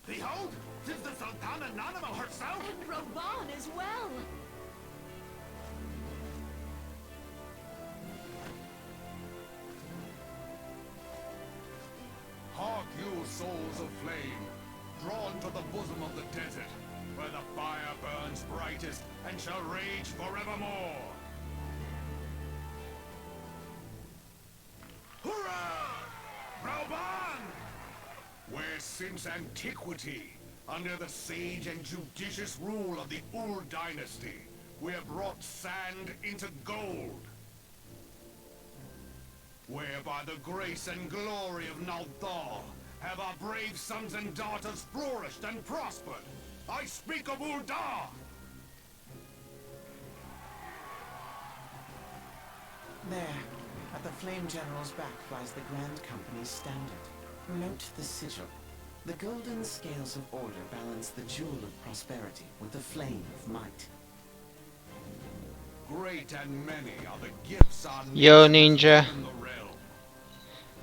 Behold, 'tis the Sultana Nanamal herself! And Roban as well! Hark you, souls of flame, drawn to the bosom of the desert, where the fire burns brightest and shall rage forevermore! Hurrah! Rauban! Where since antiquity, under the sage and judicious rule of the Ul dynasty, we have brought sand into gold. Where by the grace and glory of Nalthal have our brave sons and daughters flourished and prospered. I speak of Ul'dah! There, at the Flame General's back flies the Grand Company's standard. Note the sigil. The golden scales of order balance the jewel of prosperity with the flame of might. Great and many are the gifts our Yo, nation has Ninja. given the realm.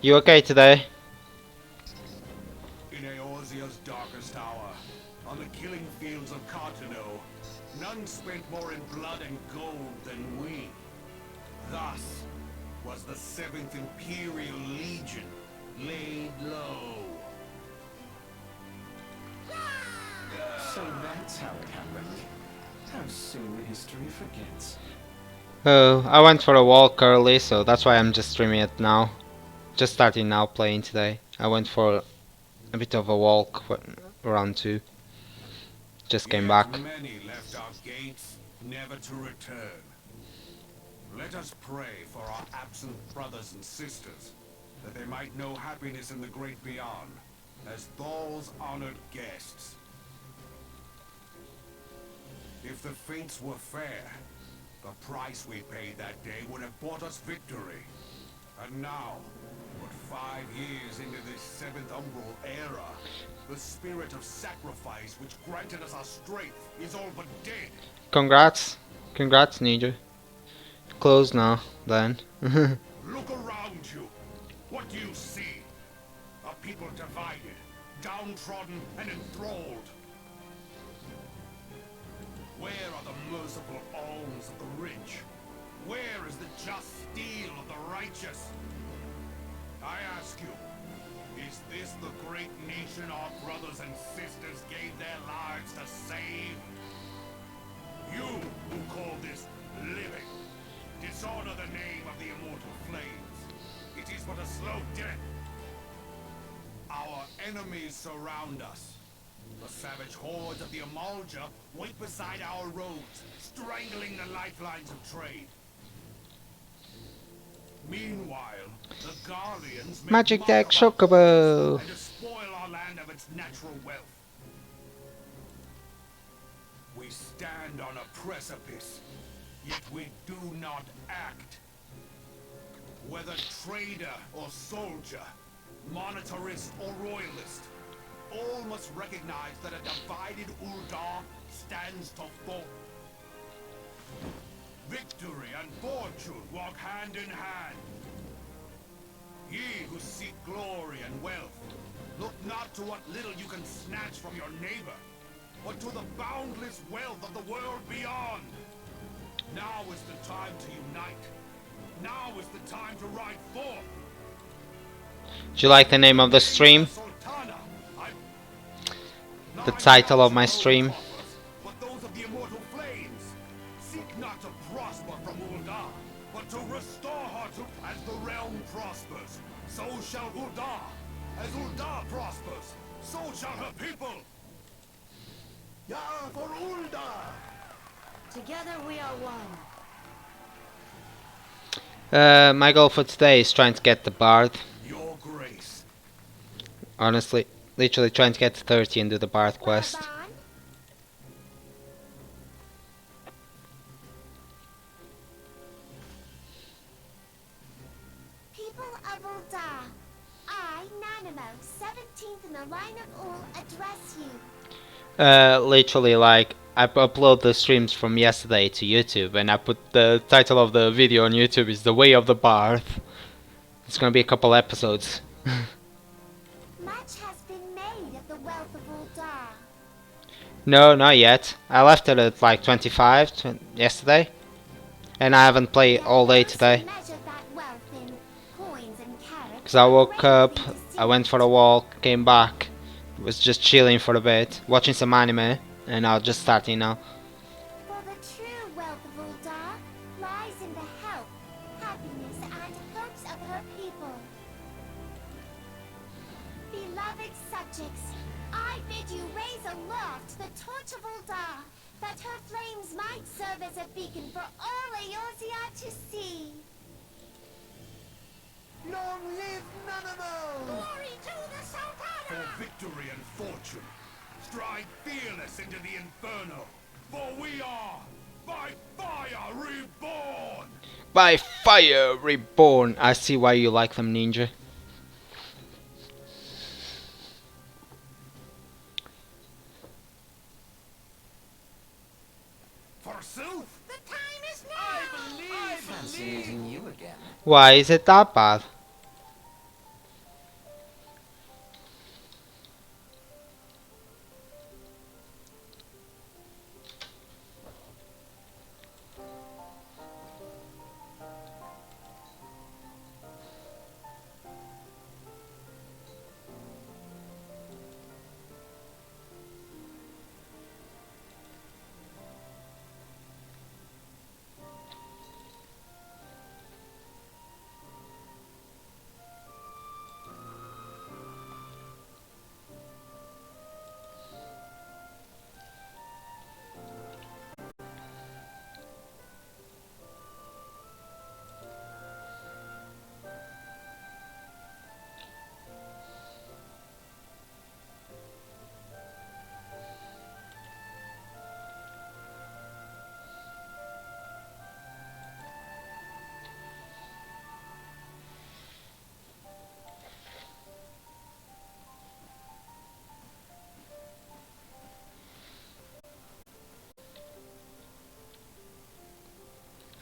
You okay today? In Eorzea's darkest hour, on the killing fields of Cartano, none spent more in blood and gold than we. Thus was the 7th Imperial Legion laid low. So that's how it happened. How soon history forgets. Oh, I went for a walk early, so that's why I'm just streaming it now. Just starting now playing today. I went for a bit of a walk around 2. Just came back. Many left our gates, never to return. Let us pray for our absent brothers and sisters, that they might know happiness in the great beyond, as Thal's honored guests. If the fates were fair, the price we paid that day would have bought us victory. And now, but 5 years into this 7th Umbral era, the spirit of sacrifice which granted us our strength is all but dead. Congrats. Congrats, Ninja. Close now, then. Look around you. What do you see? A people divided, downtrodden, and enthralled. Where are the merciful alms of the rich? Where is the just steel of the righteous? I ask you, is this the great nation our brothers and sisters gave their lives to save? You who call this living, dishonor the name of the immortal flames. It is but a slow death. Our enemies surround us. The savage hordes of the Amalja wait beside our roads, strangling the lifelines of trade. Meanwhile, the Guardians make Magic mock deck of our Chocobo. forests and despoil our land of its natural wealth. We stand on a precipice, yet we do not act. Whether trader or soldier, monetarist or royalist, all must recognize that a divided Ul'dah stands to fall. Victory and fortune walk hand in hand. Ye who seek glory and wealth, look not to what little you can snatch from your neighbor, but to the boundless wealth of the world beyond. Now is the time to unite. Now is the time to ride forth. Do you like the name of the stream? Sultana, The title of my stream? but those of the immortal flames. Seek not to prosper from Ul'dah, but to restore her to as the realm prospers. So shall Ul'dah. As Ul'dah prospers, so shall her people. Ya for Ul'dah! Together we are one. My goal for today is trying to get the Bard. Your grace. Honestly, literally trying to get to 30 and do the Bard quest. Roban? People of Ul'dah, I, Nanamo, 17th in the line of Ul, address you. Literally, like, I upload the streams from yesterday to YouTube, and I put the title of the video on YouTube is The Way of the Bard. It's gonna be a couple episodes. Much has been made of the wealth wealth of Ul'dah? No, not yet. I left it at like 25 yesterday. And I haven't played all day today. Measure that wealth in coins and carats. Because I woke up, I went for a walk, came back, was just chilling for a bit, watching some anime, and I'll just starting now. For the true wealth of Ul'dah lies in the health, happiness, and hopes of her people. Beloved subjects, I bid you raise aloft the torch of Ul'dah, that her flames might serve as a beacon for all Eorzea to see. Long live Nanamo! Glory to the Sultana! For victory and fortune, stride fearless into the inferno, for we are, by fire, reborn! By fire reborn! I see why you like them, Ninja. Forsooth! The time is now! I Fancy believe! meeting you again. Why is it that bad?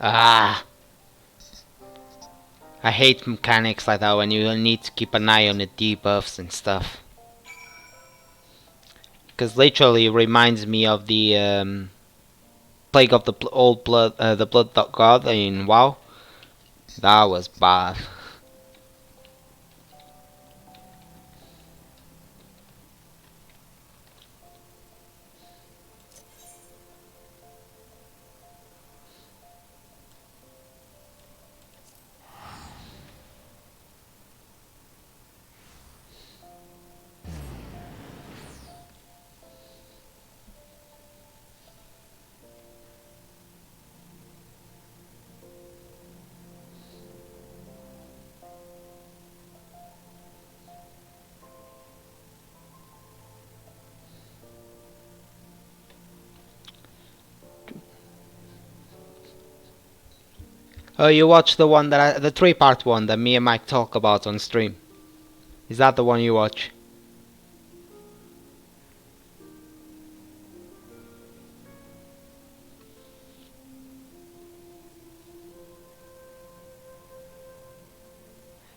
Ah! I hate mechanics like that when you need to keep an eye on the debuffs and stuff. Because literally it reminds me of the Plague of the Old Blood, the Blood God in WoW. That was bad. Oh, you watch the one that the 3-part one that me and Mike talk about on stream. Is that the one you watch?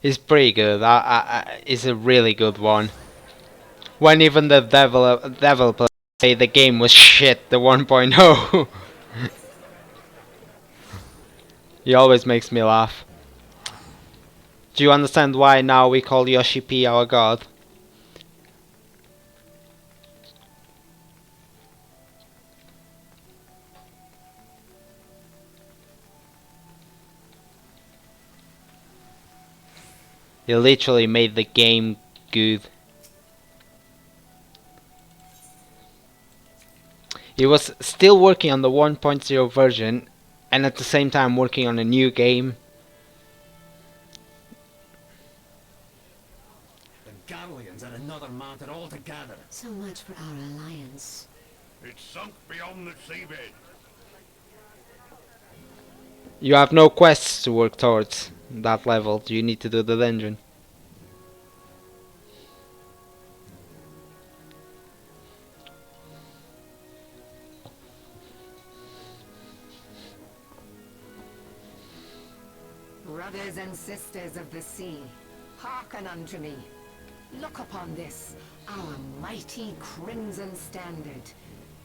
It's pretty good. It's a really good one. When even the developer say the game was shit, the 1.0. He always makes me laugh. Do you understand why now we call Yoshi P our god? He literally made the game good. He was still working on the 1.0 version and at the same time working on a new game. The Gallians are another matter altogether. So much for our alliance. It's sunk beyond the seabed. You have no quests to work towards that level. You need to do the dungeon. Brothers and sisters of the sea, hearken unto me. Look upon this, our mighty Crimson Standard,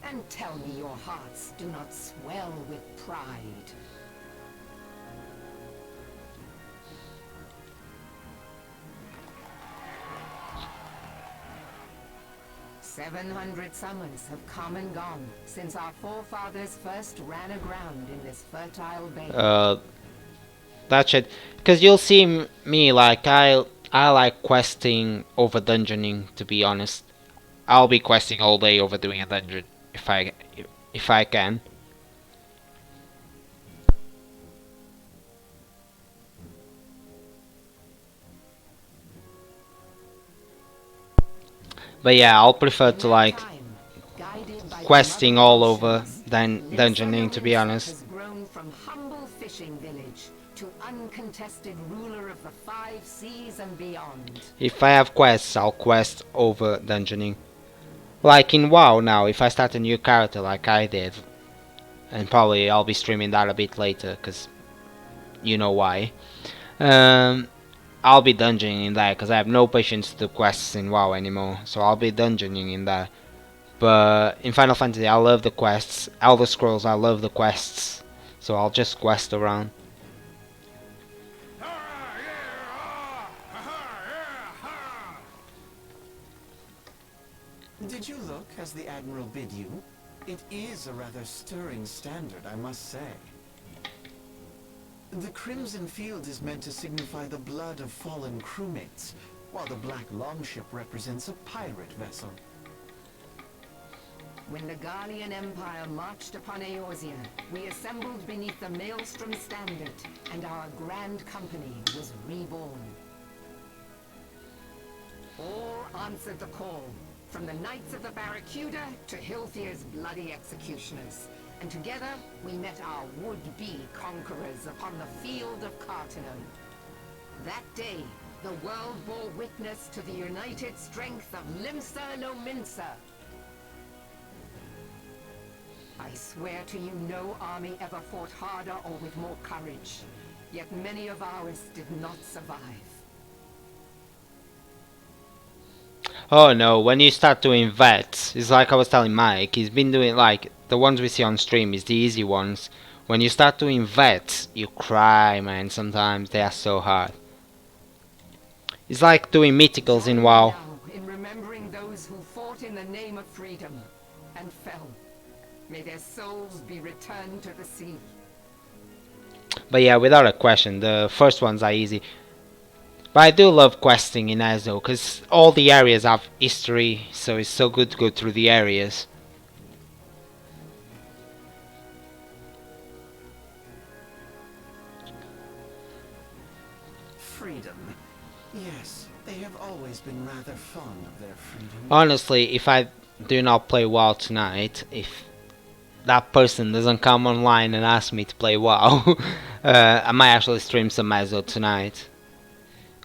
and tell me your hearts do not swell with pride. "700 summers have come and gone since our forefathers first ran aground in this fertile bay." That shit. Because you'll see me like I like questing over dungeoning. To be honest, I'll be questing all day over doing a dungeon if I can. But yeah, I'll prefer to like questing all over than dungeoning, to be honest. Has grown from humble fishing village to uncontested ruler of the 5 seas and beyond. If I have quests, I'll quest over dungeoning. Like in WoW now, if I start a new character like I did, and probably I'll be streaming that a bit later, because you know why. I'll be dungeoning in that, because I have no patience to do quests in WoW anymore, so I'll be dungeoning in that. But in Final Fantasy, I love the quests. Elder Scrolls, I love the quests, so I'll just quest around. Did you look as the Admiral bid you? It is a rather stirring standard, I must say. The Crimson Field is meant to signify the blood of fallen crewmates, while the Black Longship represents a pirate vessel. When the Garlean Empire marched upon Eorzea, we assembled beneath the Maelstrom Standard, and our Grand Company was reborn. All answered the call, from the Knights of the Barracuda to Hilthier's bloody executioners. And together, we met our would-be conquerors upon the field of Cartenon. That day, the world bore witness to the united strength of Limsa Lominsa. I swear to you, no army ever fought harder or with more courage. Yet many of ours did not survive. Oh no, when you start doing vets, it's like I was telling Mike, he's been doing like, the ones we see on stream is the easy ones. When you start doing vets, you cry, man, sometimes they are so hard. It's like doing mythicals in WoW. Now, in remembering those who fought in the name of freedom and fell. May their souls be returned to the sea. But yeah, without a question, the first ones are easy. But I do love questing in Ezo, because all the areas have history, so it's so good to go through the areas. Freedom. Yes, they have always been rather fond of their freedom. Honestly, if I do not play WoW tonight, if that person doesn't come online and ask me to play WoW, I might actually stream some Ezo tonight.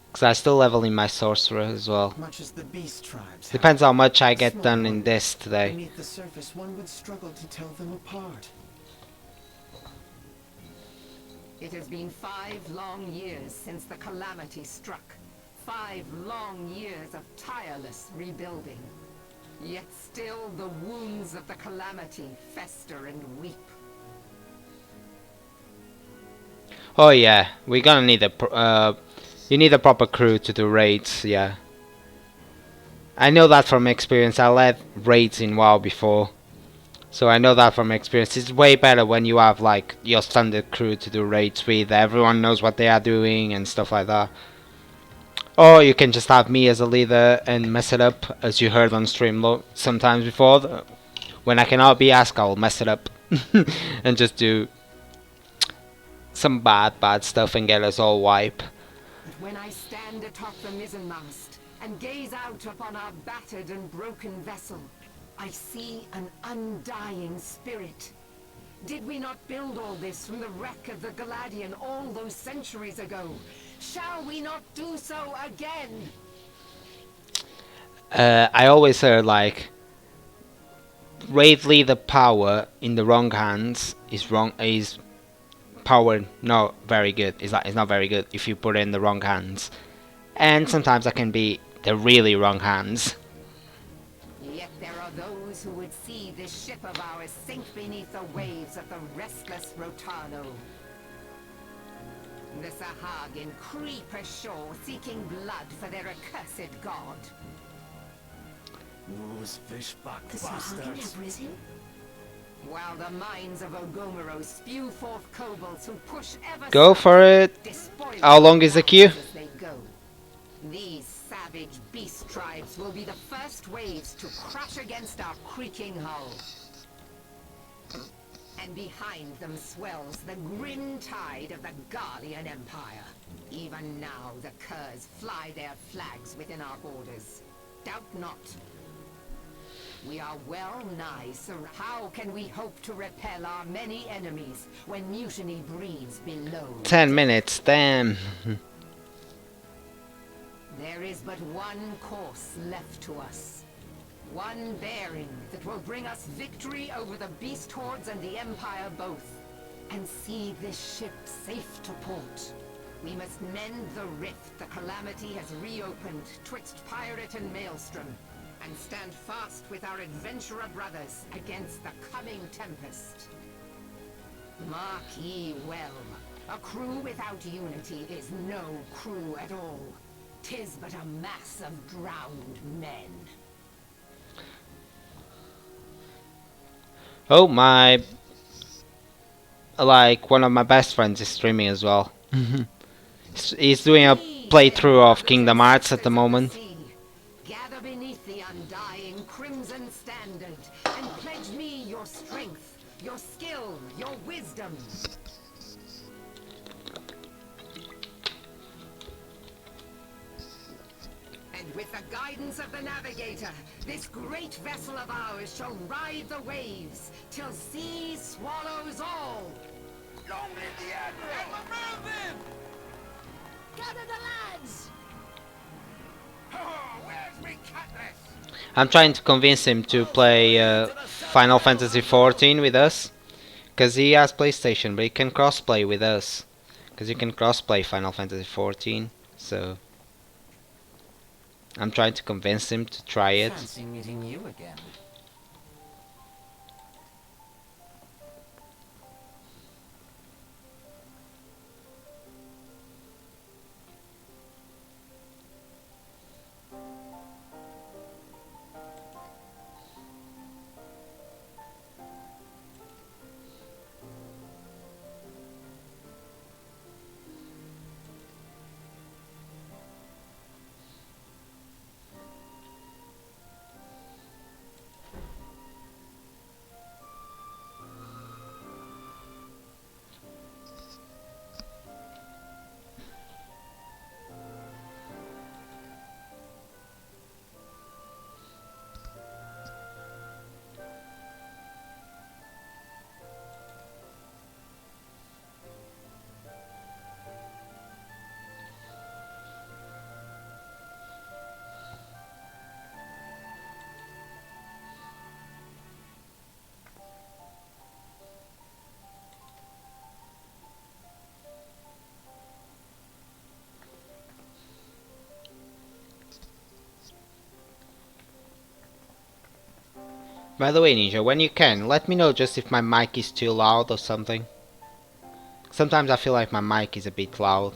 Because I'm still leveling my sorcerer as well. Much as the beast tribes. Depends how much I get done in this today. Beneath the surface, one would struggle to tell them apart. It has been 5 long years since the calamity struck. 5 long years of tireless rebuilding. Yet still the wounds of the calamity fester and weep. Oh yeah, we're gonna need you need a proper crew to do raids, yeah. I know that from experience. I led raids in WoW before, so I know that from experience. It's way better when you have like your standard crew to do raids with. Everyone knows what they are doing and stuff like that. Or you can just have me as a leader and mess it up, as you heard on stream sometimes before. When I cannot be asked, I'll mess it up and just do some bad stuff and get us all wipe. But when I stand atop the mizzenmast and gaze out upon our battered and broken vessel, I see an undying spirit. Did we not build all this from the wreck of the Galadian all those centuries ago? Shall we not do so again? I always heard like raid leader power in the wrong hands is wrong. Is power not very good? It's not very good if you put it in the wrong hands. And sometimes that can be the really wrong hands. Yet there are those who would see this ship of ours sink beneath the waves of the restless Rotano. The Sahagin creep ashore seeking blood for their accursed god. Those fishbuck The Sahagin have risen? While the minds of Ogomoro spew forth kobolds who push ever Go south, for it. despoiling How long is the queue? lives as they go. These savage beast tribes will be the first waves to crash against our creaking hull. And behind them swells the grim tide of the Guardian Empire. Even now the curs fly their flags within our borders. Doubt not. We are well nigh, sir. How can we hope to repel our many enemies when mutiny breeds below? 10 minutes, damn. There is but one course left to us. One bearing that will bring us victory over the beast hordes and the Empire both. And see this ship safe to port. We must mend the rift the Calamity has reopened twixt pirate and maelstrom. And stand fast with our adventurer brothers against the coming tempest. Mark ye well. A crew without unity is no crew at all. 'Tis but a mass of drowned men. Oh, my... Like, one of my best friends is streaming as well. He's doing a playthrough of Kingdom Hearts at the moment. Gather beneath the undying crimson standard and pledge me your strength, your skill, your wisdom. And with the guidance of the navigator, this great vessel of ours shall ride the waves till sea swallows all. Long live the Admiral! Moving! Gather the lads! Oh, where's me cutlass? I'm trying to convince him to play Final Fantasy XIV with us. Because he has PlayStation, but he can crossplay with us. Because you can crossplay Final Fantasy XIV. So I'm trying to convince him to try it. Fancy meeting you again. By the way, Ninja, when you can, let me know just if my mic is too loud or something. Sometimes I feel like my mic is a bit loud.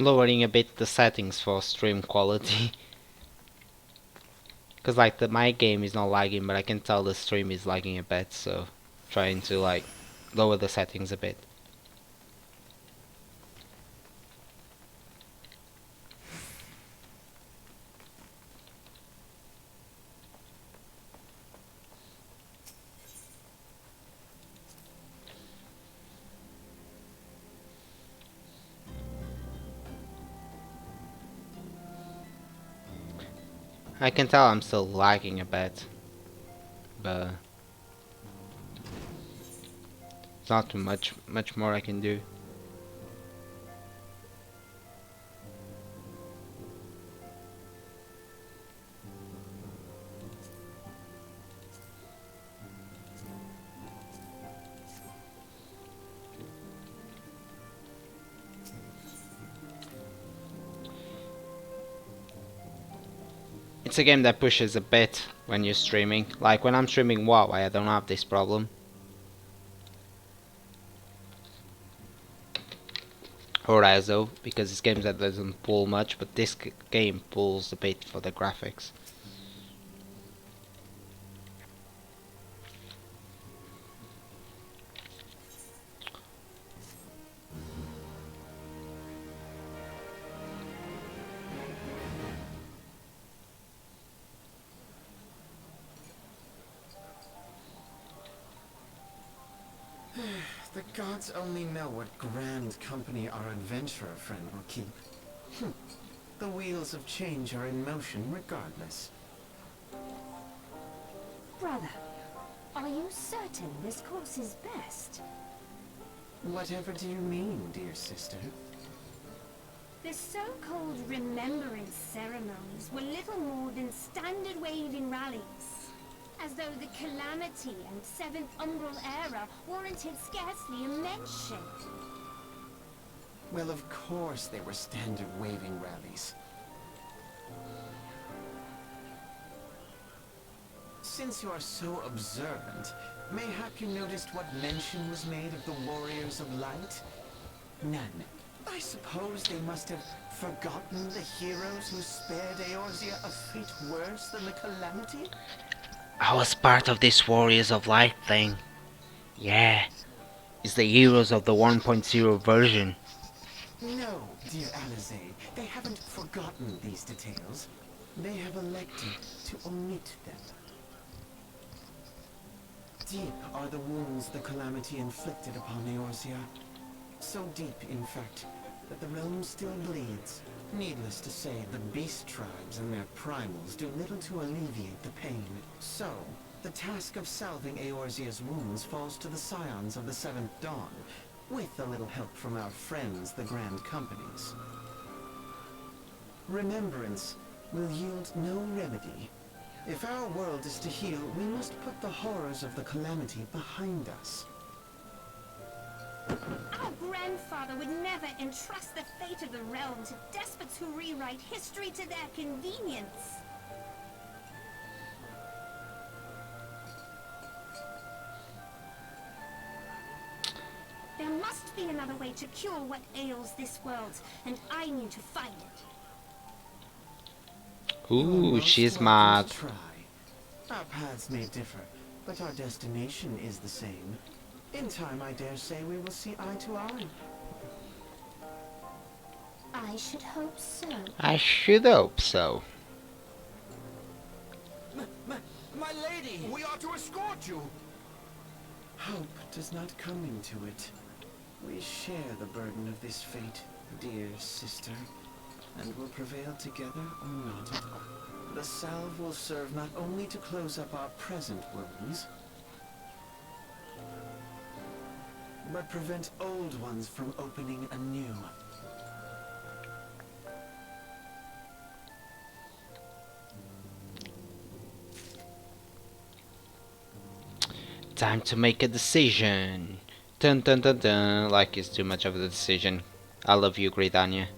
lowering a bit the settings for stream quality. Cause like my game is not lagging, but I can tell the stream is lagging a bit, so trying to like lower the settings a bit. I can tell I'm still lagging a bit, but it's not too much more I can do. It's a game that pushes a bit when you're streaming. Like when I'm streaming WoW, I don't have this problem. Or Azo, because it's games that doesn't pull much, but this game pulls a bit for the graphics. The gods only know what grand company our adventurer friend will keep. The wheels of change are in motion regardless. Brother, are you certain this course is best? Whatever do you mean, dear sister? The so-called remembrance ceremonies were little more than standard waving rallies. As though the Calamity and Seventh Umbral Era warranted scarcely a mention. Well, of course they were standard waving rallies. Since you are so observant, mayhap you noticed what mention was made of the Warriors of Light? None. I suppose they must have forgotten the heroes who spared Eorzea a fate worse than the Calamity? I was part of this Warriors of Light thing. Yeah, it's the heroes of the 1.0 version. No, dear Alizé, they haven't forgotten these details. They have elected to omit them. Deep are the wounds the Calamity inflicted upon Eorzea. So deep, in fact, that the realm still bleeds. Needless to say, the beast tribes and their primals do little to alleviate the pain. So, the task of salving Eorzea's wounds falls to the scions of the Seventh Dawn, with a little help from our friends, the Grand Companies. Remembrance will yield no remedy. If our world is to heal, we must put the horrors of the Calamity behind us. Our grandfather would never entrust the fate of the realm to despots who rewrite history to their convenience. There must be another way to cure what ails this world, and I need to find it. Ooh, she's Welcome mad. to try. Our paths may differ, but our destination is the same. In time, I dare say we will see eye to eye. I should hope so. I should hope so. My lady! We are to escort you. Hope does not come into it. We share the burden of this fate, dear sister, and will prevail together or not. The salve will serve not only to close up our present wounds, but prevent old ones from opening anew. Time to make a decision. Dun dun dun dun. Like it's too much of a decision. I love you, Gridania.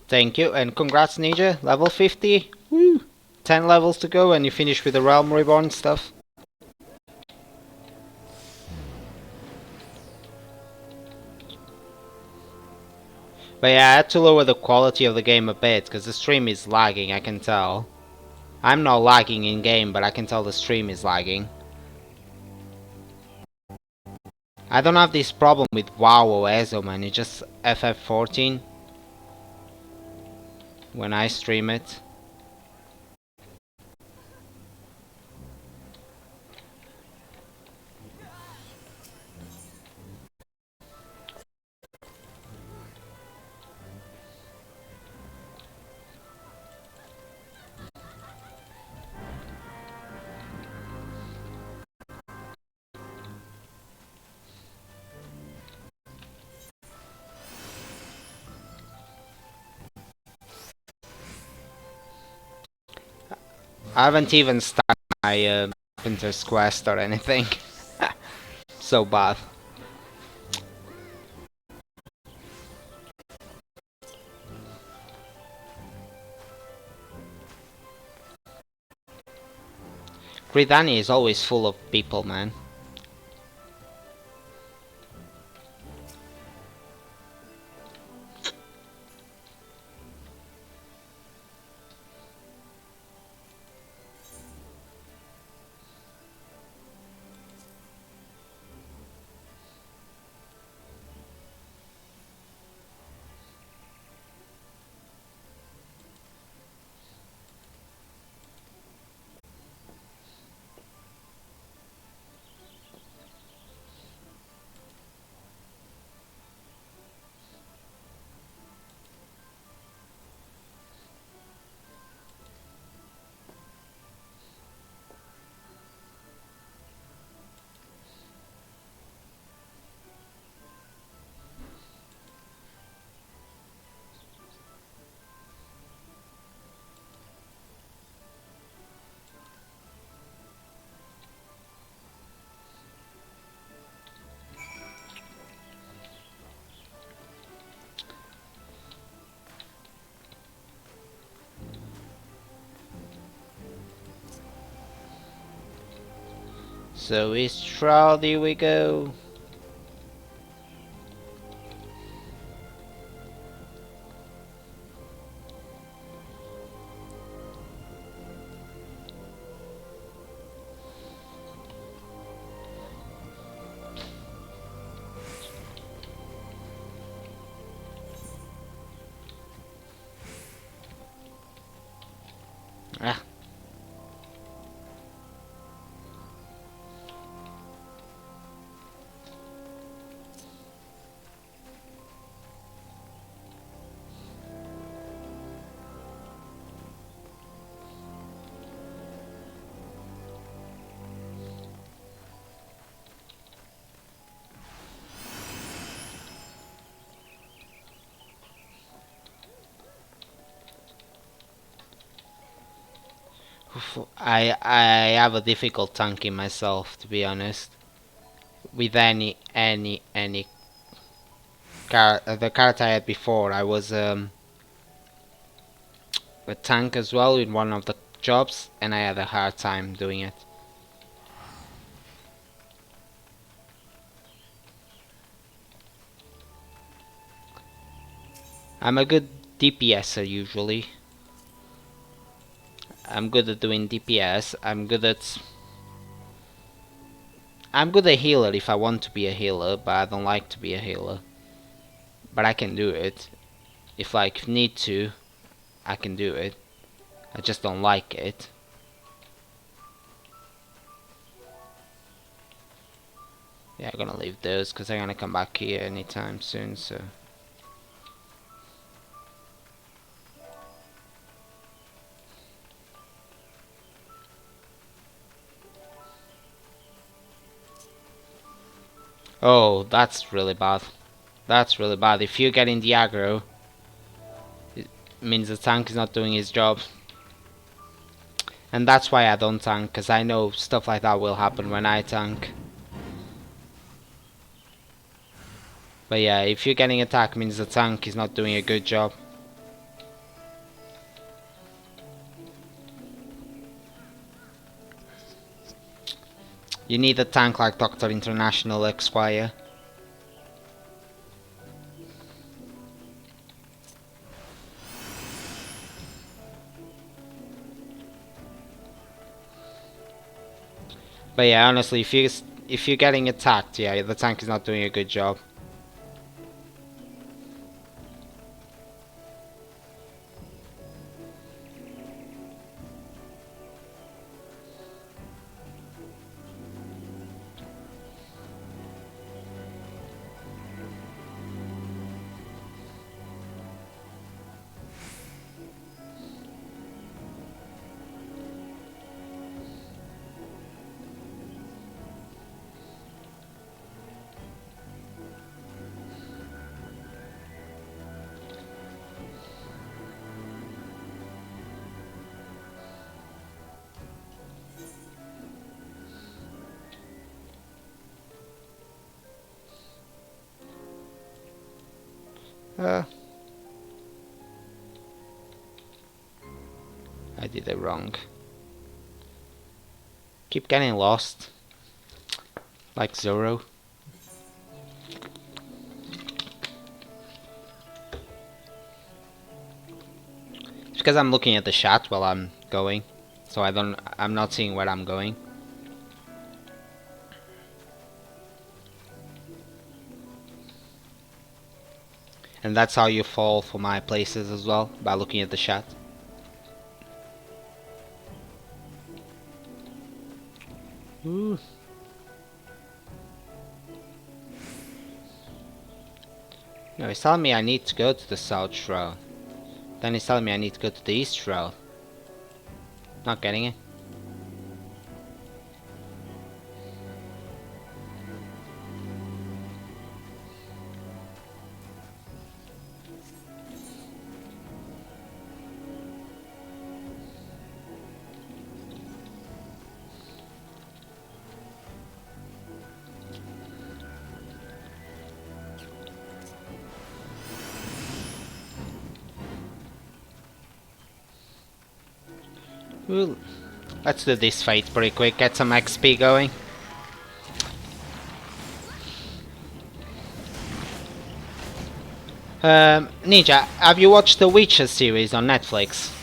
Thank you, and congrats Ninja, level 50. Woo! 10 levels to go and you finish with the Realm Reborn stuff. But yeah, I had to lower the quality of the game a bit, because the stream is lagging, I can tell. I'm not lagging in game, but I can tell the stream is lagging. I don't have this problem with WoW or ESO, man, it's just FF14 when I stream it. I haven't even started my Carpenter's Quest or anything. So bad. Gridani is always full of people, man. So East Shroud, here we go. Ah. I have a difficult tanking myself, to be honest. With any the character I had before, I was a tank as well in one of the jobs, and I had a hard time doing it. I'm a good DPSer usually. I'm good at doing DPS. I'm good at healer if I want to be a healer, but I don't like to be a healer. But I can do it. If like need to, I can do it. I just don't like it. Yeah, I'm gonna leave those because I'm gonna come back here anytime soon, so. Oh, that's really bad. That's really bad. If you get in the aggro, it means the tank is not doing his job. And that's why I don't tank, because I know stuff like that will happen when I tank. But yeah, if you're getting attacked, means the tank is not doing a good job. You need a tank like Dr. International Esquire. But yeah, honestly, if you're getting attacked, yeah, the tank is not doing a good job. I did it wrong. Keep getting lost. Like Zoro. It's because I'm looking at the chat while I'm going. So I'm not seeing where I'm going. And that's how you fall for my places as well, by looking at the chat. Ooh. No, he's telling me I need to go to the South Shroud. Then he's telling me I need to go to the East Shroud. Not getting it. Well, let's do this fight pretty quick, get some XP going. Ninja, have you watched the Witcher series on Netflix?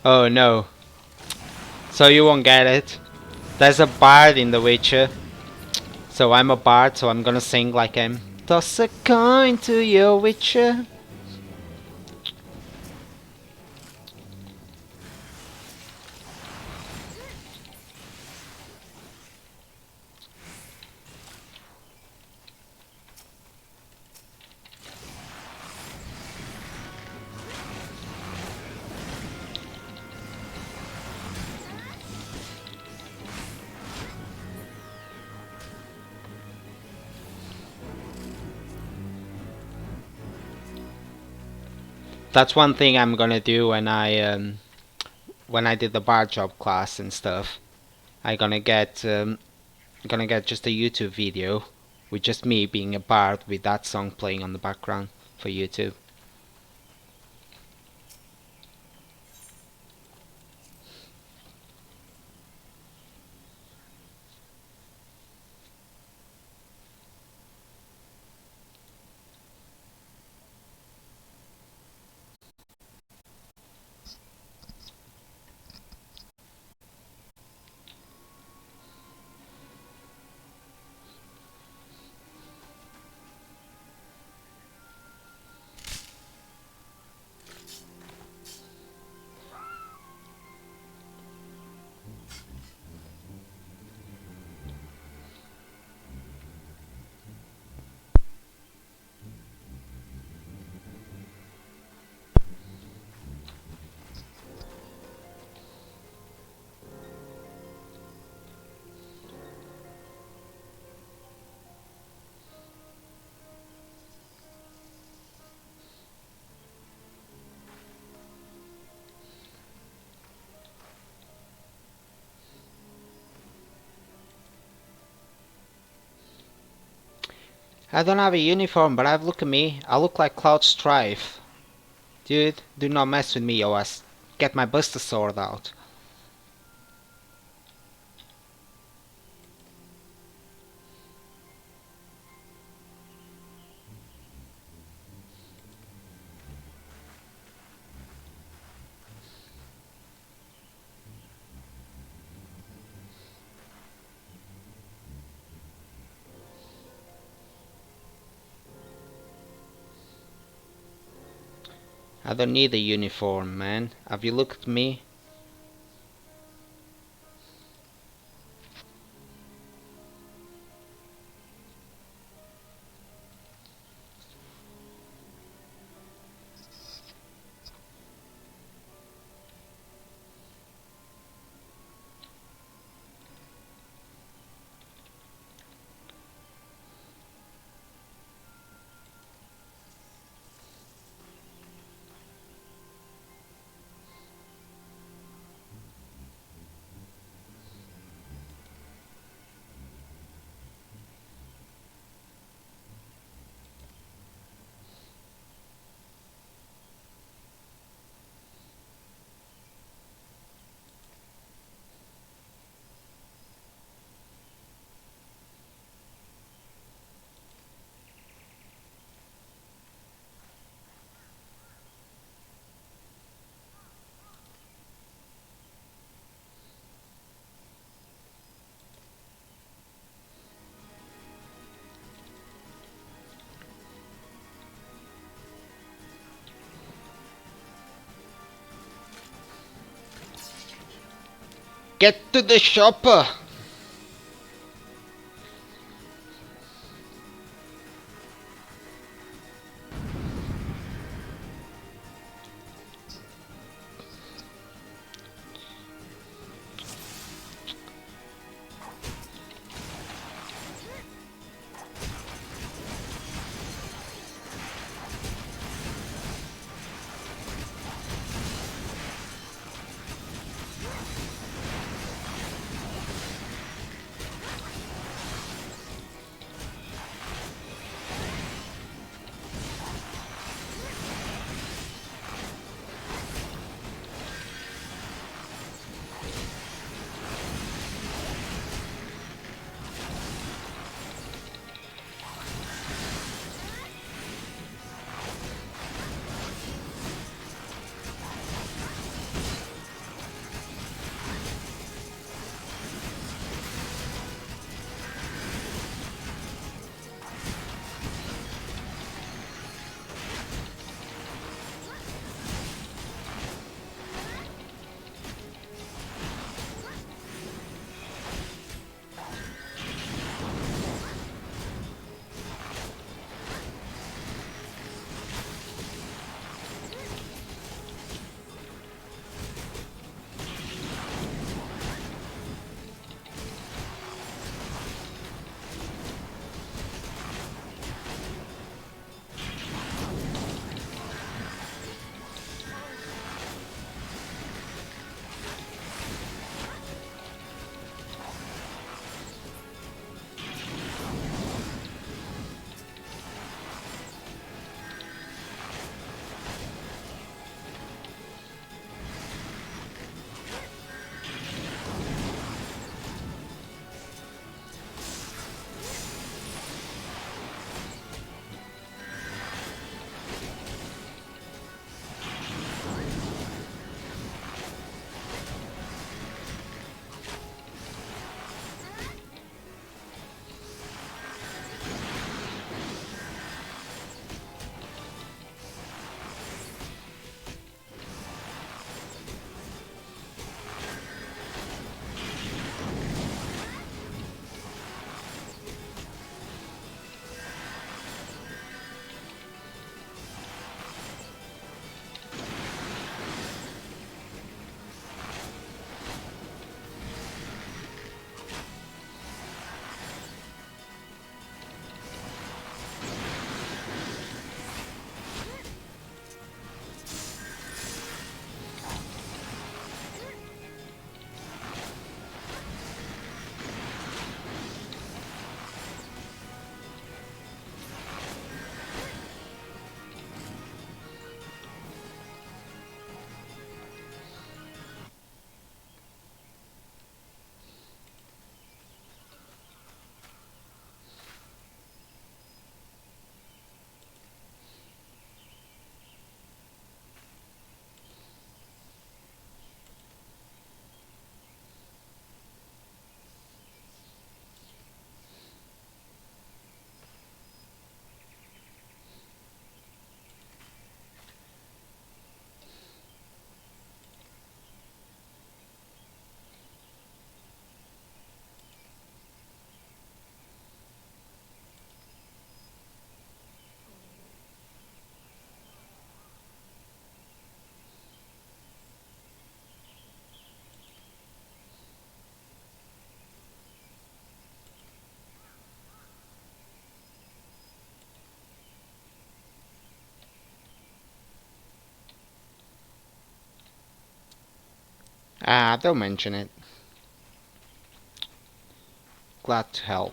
Oh no. So you won't get it. There's a bard in The Witcher. So I'm a bard, so I'm gonna sing like him. Toss a coin to your Witcher. That's one thing I'm gonna do when I did the bar job class and stuff. I'm gonna get just a YouTube video with just me being a bard with that song playing on the background for YouTube. I don't have a uniform, but have look at me. I look like Cloud Strife. Dude, do not mess with me, OS. Get my Buster Sword out. I don't need a uniform, man. Have you looked at me? Get to the shopper! Don't mention it. Glad to help.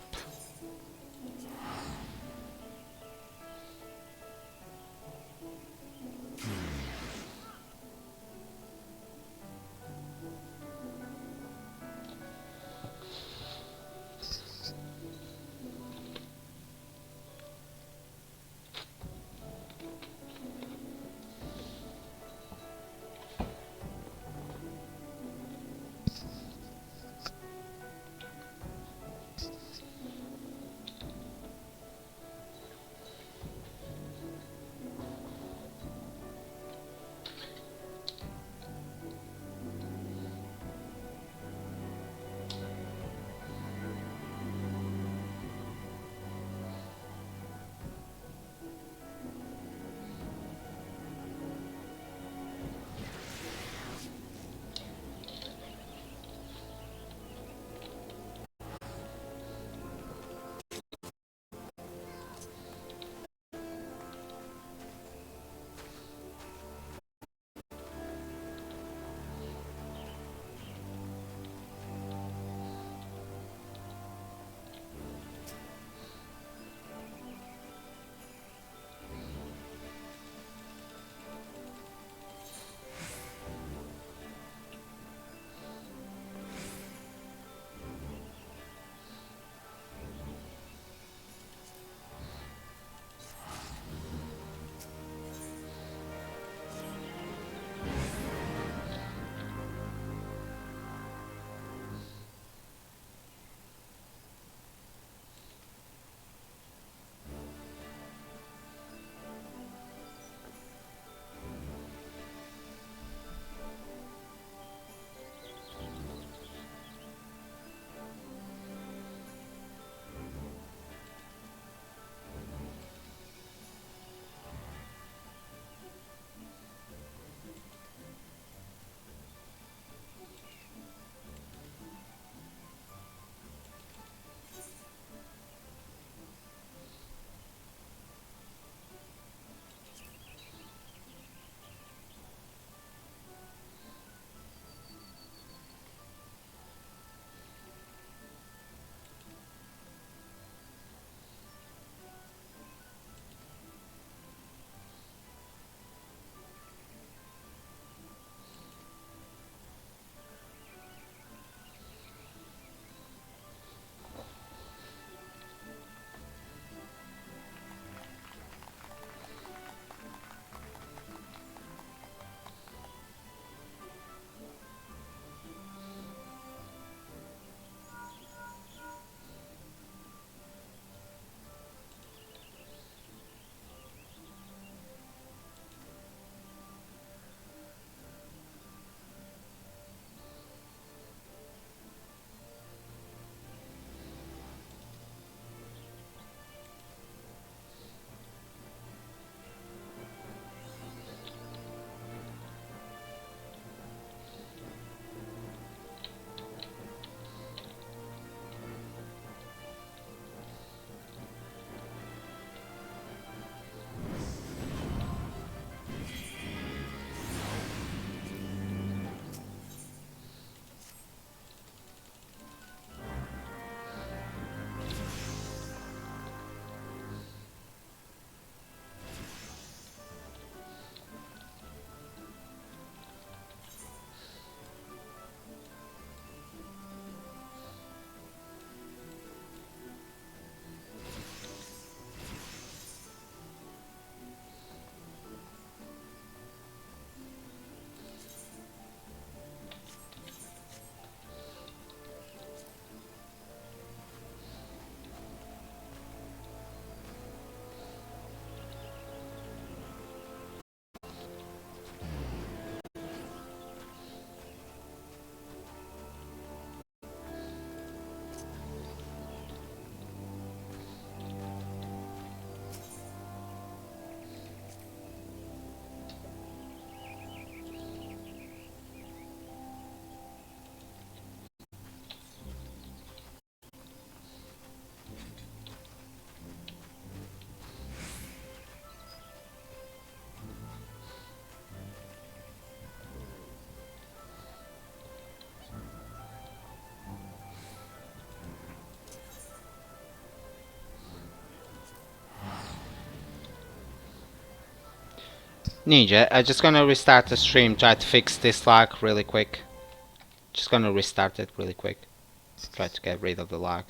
Ninja, I'm just gonna restart the stream, try to fix this lag really quick. Just gonna restart it really quick. Try to get rid of the lag.